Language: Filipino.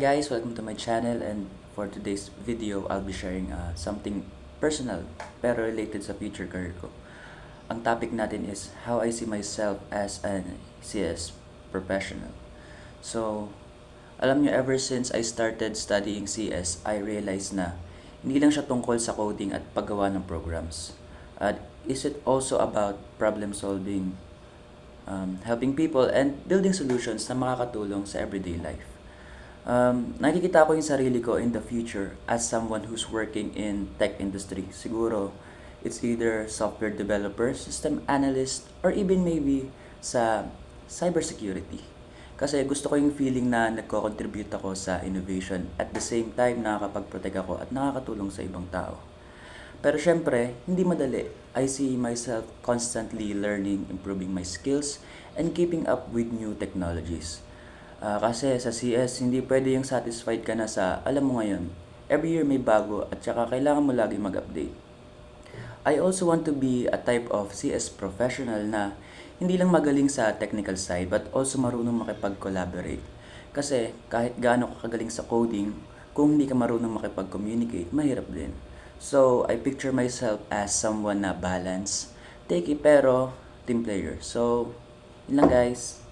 guys, welcome to my channel, and for today's video, I'll be sharing something personal pero related sa future career ko. Ang topic natin is how I see myself as an CS professional. So, alam nyo, ever since I started studying CS, I realized na hindi lang siya tungkol sa coding at paggawa ng programs. Is it also about problem solving, helping people, and building solutions na makakatulong sa everyday life. Nakikita ko yung sarili ko in the future as someone who's working in tech industry. Siguro, it's either software developer, system analyst, or even maybe sa cybersecurity. Kasi gusto ko yung feeling na nagko-contribute ako sa innovation at the same time nakakapag-protect ako at nakakatulong sa ibang tao. Pero syempre, hindi madali. I see myself constantly learning, improving my skills, and keeping up with new technologies. Kasi sa CS, hindi pwede yung satisfied ka na sa alam mo ngayon. Every year may bago at saka kailangan mo lagi mag-update. I also want to be a type of CS professional na hindi lang magaling sa technical side but also marunong makipag-collaborate. Kasi kahit gaano ka kagaling sa coding, kung hindi ka marunong makipag-communicate, mahirap din. So, I picture myself as someone na balance, techie pero team player. So, yun lang guys.